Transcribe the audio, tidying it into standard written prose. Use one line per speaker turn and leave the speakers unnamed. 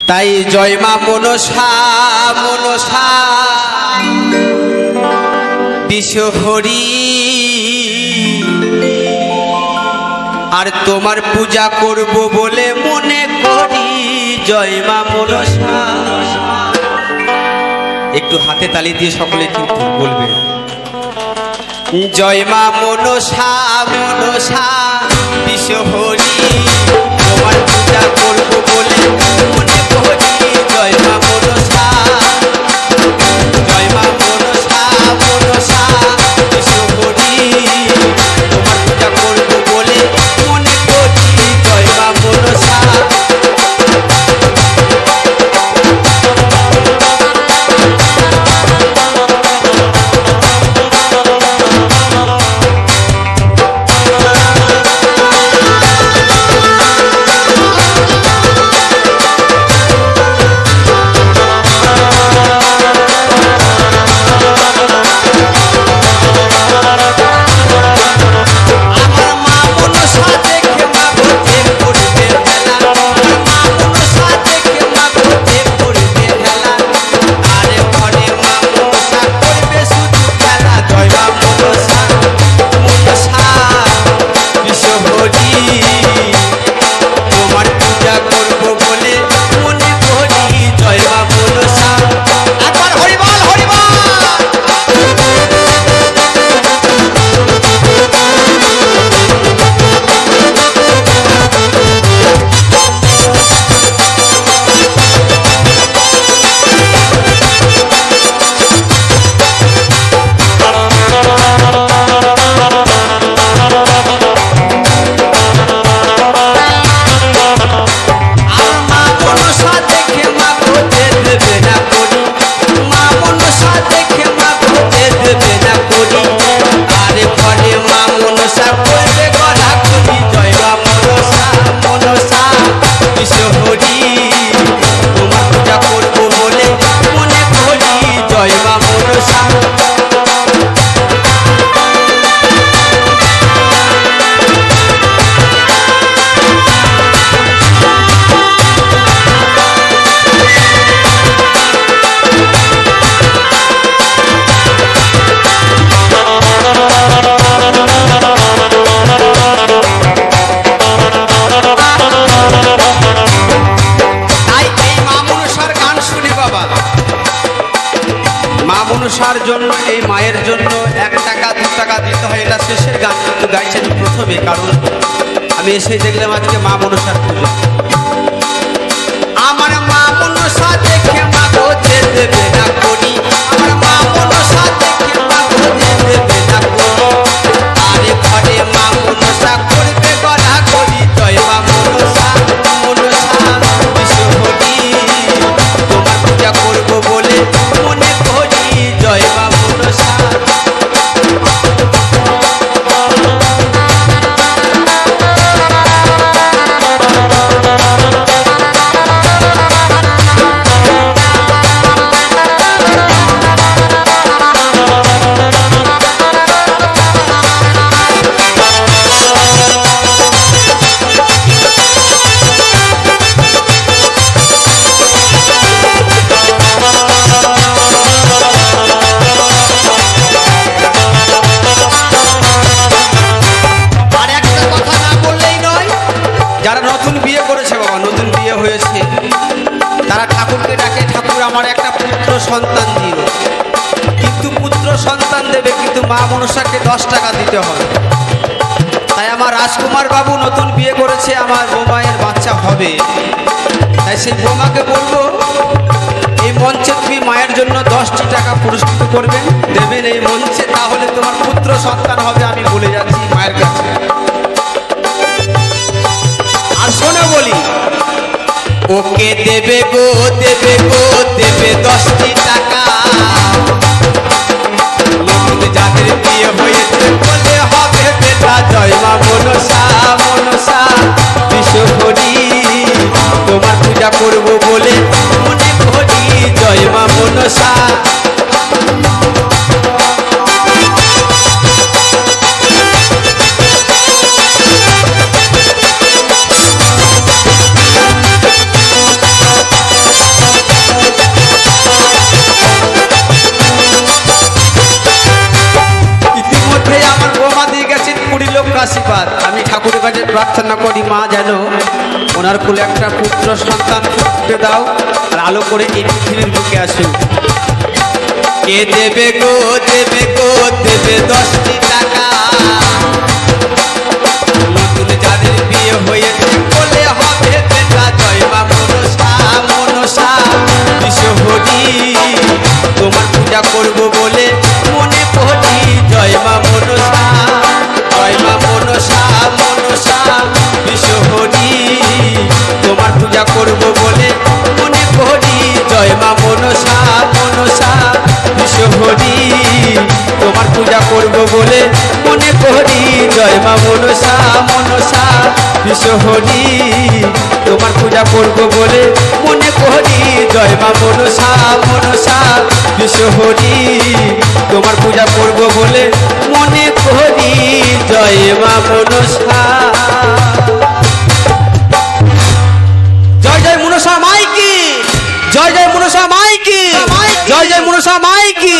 তাই জয় মা মনসা মনসা বিশ্বহরি আর তোমার পূজা করব বলে মনে করি জয় মা মনসা। একটু হাতে তালি দিয়ে সকলে কিন্তু বলবে জয় মা মনসা মনসা বিশ্বহরি তোমার পূজা করব বলে মনে করি জয় মা মনসা। জয় মা মনসা মনসা বিশ্বহরি তোমার পূজা করব বলে মনে করি জয় মা মনসা। মনসার জন্য এই মায়ের জন্য 1 টাকা 2 টাকা দিতে হয়, এটা শেষের গান কিন্তু গাইছেন প্রথমে, কারণ আমি এসে দেখলাম আজকে মা মনসার পুজো। আমার মা মনসা দেখে মা গো দেবে না করি, আমার মা মনসা দেখে মা গো দেবে না করি, আরে ঘরে মা মনসা করবে গড়া করি জয় মা মনসা মনসা বিশ্বহরি তোমার পূজা করব বলে মনে করি জয় মা মনসা। যারা নতুন বিয়ে করেছে বাবা, নতুন বিয়ে হয়েছে, তারা ঠাকুরকে ডাকে ঠাকুর আমার একটা পুত্র সন্তান দিল, কিন্তু পুত্র সন্তান দেবে কিন্তু মা মনসাকে 10 টাকা দিতে হয়। তাই আমার রাজকুমার বাবু নতুন বিয়ে করেছে, আমার বৌমায়ের বাচ্চা হবে, তাই সেই বৌমাকে বলবো এই মঞ্চে তুমি মায়ের জন্য 10টি টাকা পুরস্কৃত করবেন, দেবেন এই মঞ্চে, তাহলে তোমার পুত্র সন্তান হবে, আমি বলে যাচ্ছি মায়ের কাছে। শোনো বলি ওকে দেবে গো দেবে গো দেবে 10টি টাকা, নতুন যাদের বিয়ে হয়েছে বলে হবে বেটা জয় মা মনসা মনসা বিশ্বহরি তোমার পূজা করব বলে মনে করি জয় মা মনসা। প্রার্থনা করি মা যেন ওনার কোলে একটা পুত্র সন্তান ফুটে দাও আর আলো করে এই পৃথিবীর বুকে আসুক। কে দেবে গো দেবে গো দেবে 10টি টাকা, নতুন যাদের বিয়ে হয়েছে বলে হবে বেটা জয় মা মনসা মনসা বিশ্বহরি, তোমার পূজা করব বলে মনে করি জয় মা মনসা জয় মা মনসা মনসা বিশ্বহরি, তোমার পূজা করব বলে মনে করি জয় মা মনসা মনসা বিশ্বহরি, তোমার পূজা করব বলে মনে করি জয় মা মনসা মনসা বিশ্বহরি, তোমার পূজা করব বলে মনে করি জয় মা মনসা মনসা বিশ্বহরি, তোমার পূজা করব বলে মনে করি জয় মা মনসা। জয় জয় মনসা মাইকি, জয় জয় মনসা মাইকি, জয় জয় মনসা মাইকি।